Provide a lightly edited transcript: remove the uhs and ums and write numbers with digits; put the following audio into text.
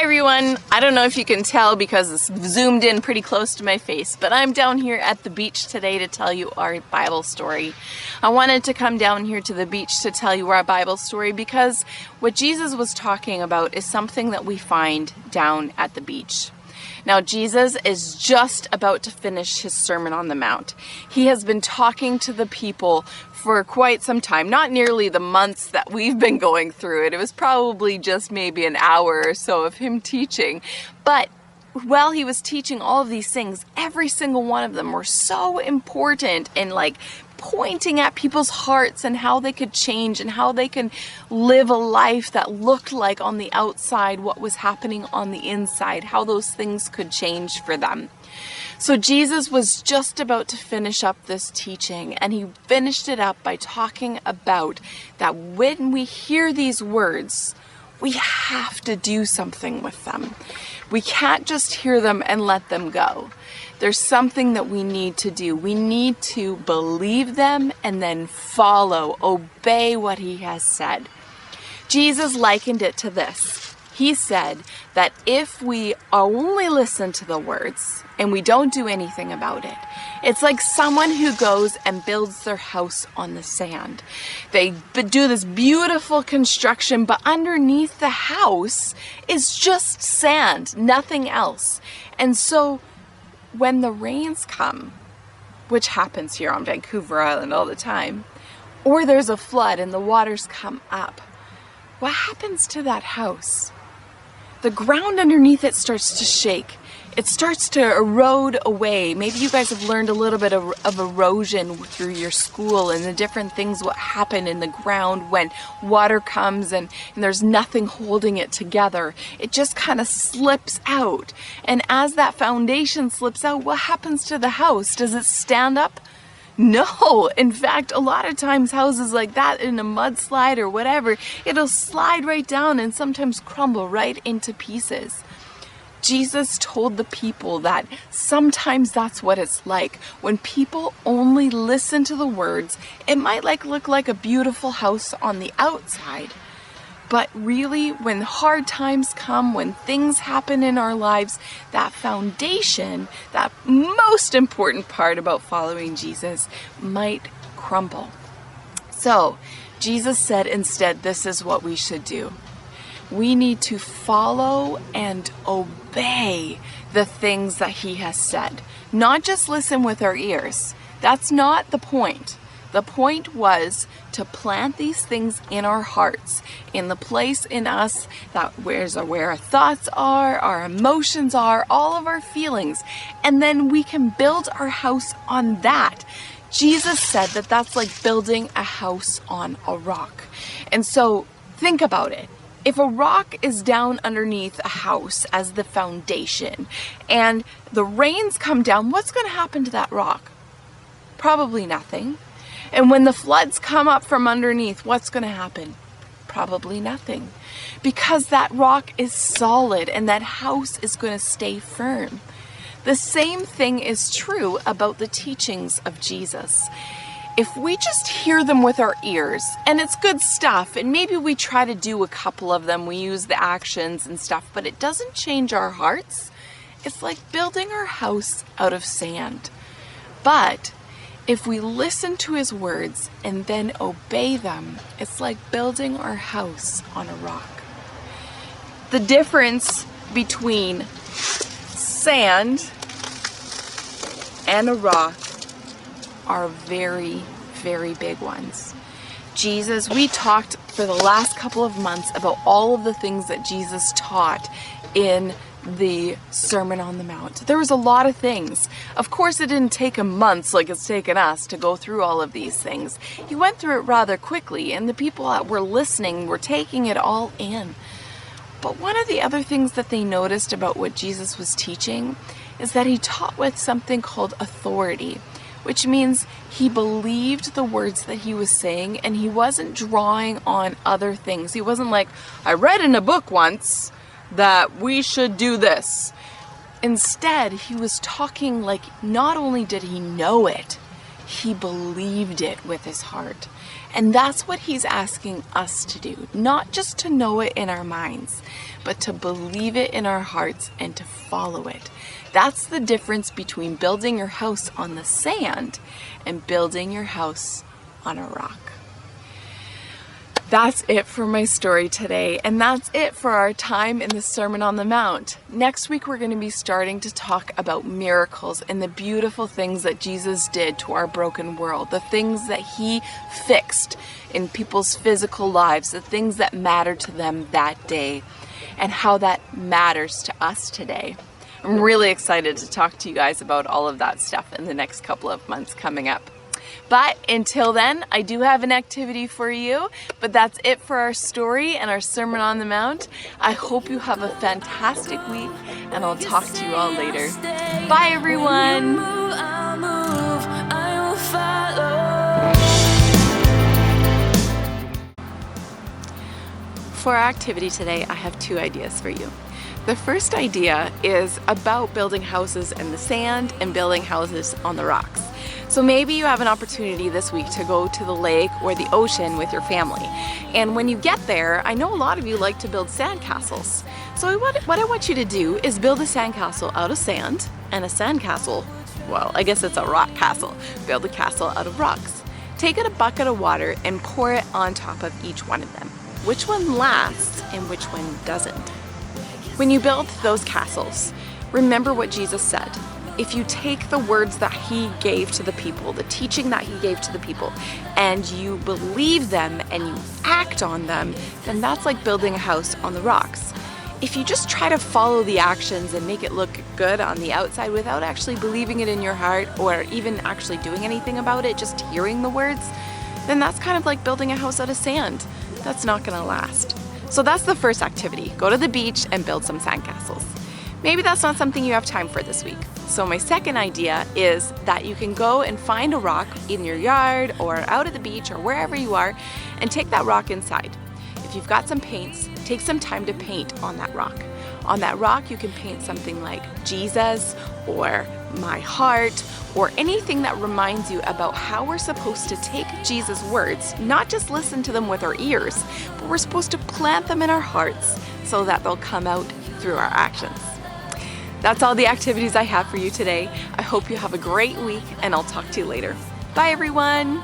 Hi everyone! I don't know if you can tell because it's zoomed in pretty close to my face, but I'm down here at the beach today to tell you our Bible story. I wanted to come down here to the beach to tell you our Bible story because what Jesus was talking about is something that we find down at the beach. Now, Jesus is just about to finish his Sermon on the Mount. He has been talking to the people for quite some time, not nearly the months that we've been going through it. It was probably just maybe an hour or so of him teaching. But while he was teaching all of these things, every single one of them were so important in pointing at people's hearts and how they could change and how they can live a life that looked like on the outside what was happening on the inside, how those things could change for them. So Jesus was just about to finish up this teaching, and he finished it up by talking about that when we hear these words, we have to do something with them. We can't just hear them and let them go. There's something that we need to do. We need to believe them and then follow, obey what he has said. Jesus likened it to this. He said that if we only listen to the words and we don't do anything about it, it's like someone who goes and builds their house on the sand. They do this beautiful construction, but underneath the house is just sand, nothing else. And so when the rains come, which happens here on Vancouver Island all the time, or there's a flood and the waters come up, what happens to that house? The ground underneath it starts to shake. It starts to erode away. Maybe you guys have learned a little bit of erosion through your school and the different things what happen in the ground when water comes and there's nothing holding it together. It just kind of slips out. And as that foundation slips out, what happens to the house? Does it stand up? No. In fact, a lot of times houses like that in a mudslide or whatever, it'll slide right down and sometimes crumble right into pieces. Jesus told the people that sometimes that's what it's like. When people only listen to the words, it might look like a beautiful house on the outside. But really, when hard times come, when things happen in our lives, that foundation, that most important part about following Jesus, might crumble. So, Jesus said instead, this is what we should do. We need to follow and obey the things that he has said. Not just listen with our ears. That's not the point. The point was to plant these things in our hearts, in the place in us that where our thoughts are, our emotions are, all of our feelings. And then we can build our house on that. Jesus said that that's like building a house on a rock. And so think about it. If a rock is down underneath a house as the foundation and the rains come down, what's going to happen to that rock? Probably nothing. And when the floods come up from underneath, what's going to happen? Probably nothing. Because that rock is solid and that house is going to stay firm. The same thing is true about the teachings of Jesus. If we just hear them with our ears, and it's good stuff, and maybe we try to do a couple of them, we use the actions and stuff, but it doesn't change our hearts, it's like building our house out of sand. But if we listen to his words and then obey them, it's like building our house on a rock. The difference between sand and a rock are very, very big ones. Jesus, we talked for the last couple of months about all of the things that Jesus taught in the Sermon on the Mount. There was a lot of things. Of course, it didn't take him months like it's taken us to go through all of these things. He went through it rather quickly, and the people that were listening were taking it all in. But one of the other things that they noticed about what Jesus was teaching is that he taught with something called authority, which means he believed the words that he was saying and he wasn't drawing on other things. He wasn't like, I read in a book once that we should do this. Instead, he was talking like not only did he know it, He believed it with his heart. And that's what he's asking us to do. Not just to know it in our minds, but to believe it in our hearts and to follow it. That's the difference between building your house on the sand and building your house on a rock. That's it for my story today, and that's it for our time in the Sermon on the Mount. Next week we're going to be starting to talk about miracles and the beautiful things that Jesus did to our broken world, the things that he fixed in people's physical lives, the things that mattered to them that day, and how that matters to us today. I'm really excited to talk to you guys about all of that stuff in the next couple of months coming up. But until then, I do have an activity for you, but that's it for our story and our Sermon on the Mount. I hope you have a fantastic week, and I'll talk to you all later. Bye, everyone. For our activity today, I have 2 ideas for you. The first idea is about building houses in the sand and building houses on the rocks. So maybe you have an opportunity this week to go to the lake or the ocean with your family. And when you get there, I know a lot of you like to build sandcastles. So what I want you to do is build a sandcastle out of sand and a sandcastle, well, I guess it's a rock castle. Build a castle out of rocks. Take a bucket of water and pour it on top of each one of them. Which one lasts and which one doesn't? When you build those castles, remember what Jesus said. If you take the words that he gave to the people, the teaching that he gave to the people, and you believe them and you act on them, then that's like building a house on the rocks. If you just try to follow the actions and make it look good on the outside without actually believing it in your heart or even actually doing anything about it, just hearing the words, then that's kind of like building a house out of sand. That's not going to last. So that's the first activity. Go to the beach and build some sandcastles. Maybe that's not something you have time for this week. So my second idea is that you can go and find a rock in your yard or out at the beach or wherever you are and take that rock inside. If you've got some paints, take some time to paint on that rock. On that rock you can paint something like Jesus or my heart or anything that reminds you about how we're supposed to take Jesus' words, not just listen to them with our ears, but we're supposed to plant them in our hearts so that they'll come out through our actions. That's all the activities I have for you today. I hope you have a great week, and I'll talk to you later. Bye, everyone.